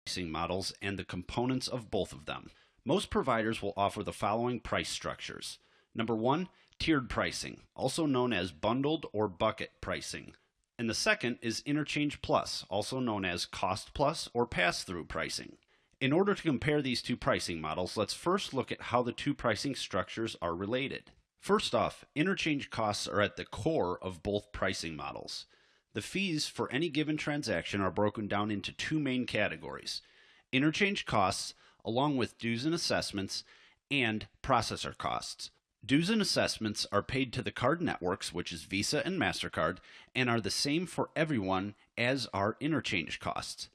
pricing models and the components of both of them. Most providers will offer the following price structures. Number one, tiered pricing, also known as bundled or bucket pricing. And the second is interchange plus, also known as cost plus or pass-through pricing. In order to compare these two pricing models, let's first look at how the two pricing structures are related. First off, interchange costs are at the core of both pricing models. The fees for any given transaction are broken down into two main categories: interchange costs, along with dues and assessments, and processor costs. Dues and assessments are paid to the card networks, which is Visa and MasterCard, and are the same for everyone as are interchange costs.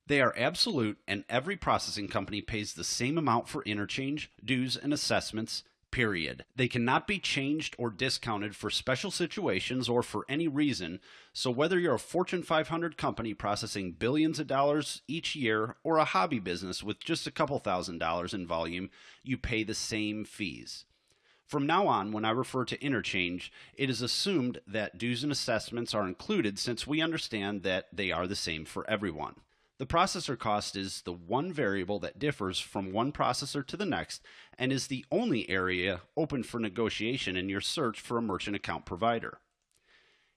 They are absolute, and every processing company pays the same amount for interchange, dues, and assessments, period. They cannot be changed or discounted for special situations or for any reason, so whether you're a Fortune 500 company processing billions of dollars each year or a hobby business with just a couple $1,000s in volume, you pay the same fees. From now on, when I refer to interchange, it is assumed that dues and assessments are included since we understand that they are the same for everyone. The processor cost is the one variable that differs from one processor to the next and is the only area open for negotiation in your search for a merchant account provider.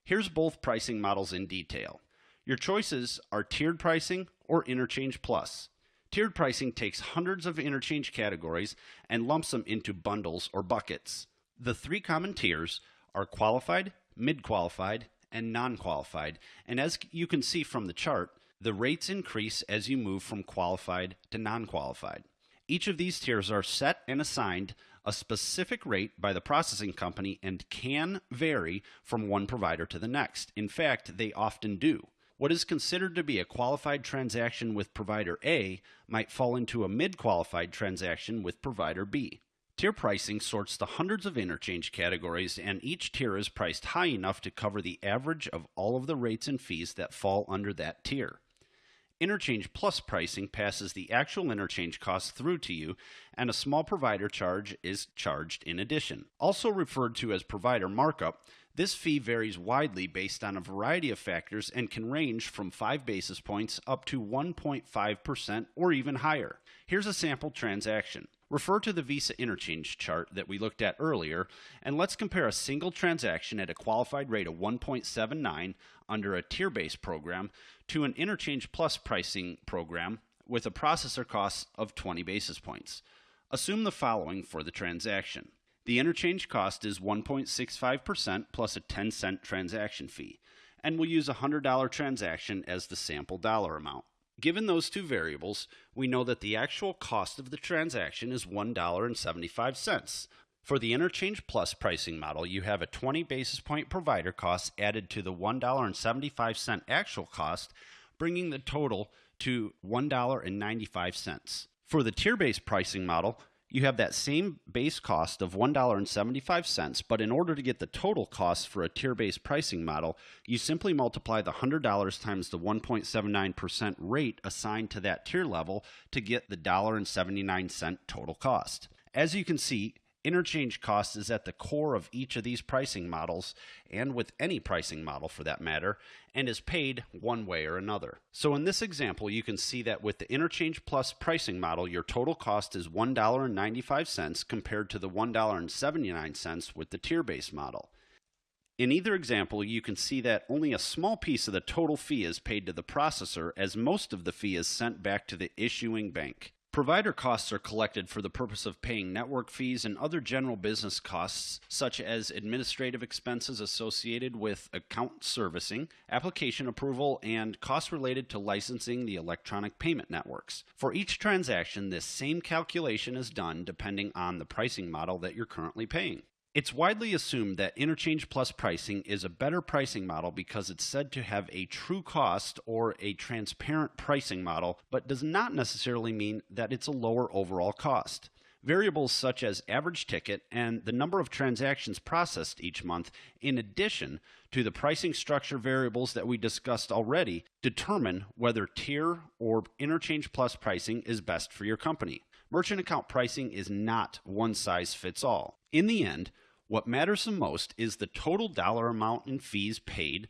Here's both pricing models in detail. Your choices are tiered pricing or interchange plus. Tiered pricing takes hundreds of interchange categories and lumps them into bundles or buckets. The three common tiers are qualified, mid-qualified, and non-qualified, and as you can see from the chart, the rates increase as you move from qualified to non-qualified. Each of these tiers are set and assigned a specific rate by the processing company and can vary from one provider to the next. In fact, they often do. What is considered to be a qualified transaction with provider A might fall into a mid-qualified transaction with provider B. Tier pricing sorts the hundreds of interchange categories, and each tier is priced high enough to cover the average of all of the rates and fees that fall under that tier. Interchange plus pricing passes the actual interchange cost through to you, and a small provider charge is charged in addition. Also referred to as provider markup, this fee varies widely based on a variety of factors and can range from 5 basis points up to 1.5% or even higher. Here's a sample transaction. Refer to the Visa interchange chart that we looked at earlier, and let's compare a single transaction at a qualified rate of 1.79 under a tier-based program to an interchange plus pricing program with a processor cost of 20 basis points. Assume the following for the transaction. The interchange cost is 1.65% plus a 10-cent transaction fee, and we'll use a $100 transaction as the sample dollar amount. Given those two variables, we know that the actual cost of the transaction is $1.75. For the interchange plus pricing model, you have a 20 basis point provider cost added to the $1.75 actual cost, bringing the total to $1.95. For the tier-based pricing model, you have that same base cost of $1.75, but in order to get the total cost for a tier-based pricing model, you simply multiply the $100 times the 1.79% rate assigned to that tier level to get the $1.79 total cost. As you can see, interchange cost is at the core of each of these pricing models, and with any pricing model for that matter, and is paid one way or another. So in this example, you can see that with the interchange plus pricing model, your total cost is $1.95 compared to the $1.79 with the tier-based model. In either example, you can see that only a small piece of the total fee is paid to the processor, as most of the fee is sent back to the issuing bank. Provider costs are collected for the purpose of paying network fees and other general business costs, such as administrative expenses associated with account servicing, application approval, and costs related to licensing the electronic payment networks. For each transaction, this same calculation is done depending on the pricing model that you're currently paying. It's widely assumed that interchange plus pricing is a better pricing model because it's said to have a true cost or a transparent pricing model, but does not necessarily mean that it's a lower overall cost. Variables such as average ticket and the number of transactions processed each month, in addition to the pricing structure variables that we discussed already, determine whether tier or interchange plus pricing is best for your company. Merchant account pricing is not one size fits all. In the end, what matters the most is the total dollar amount in fees paid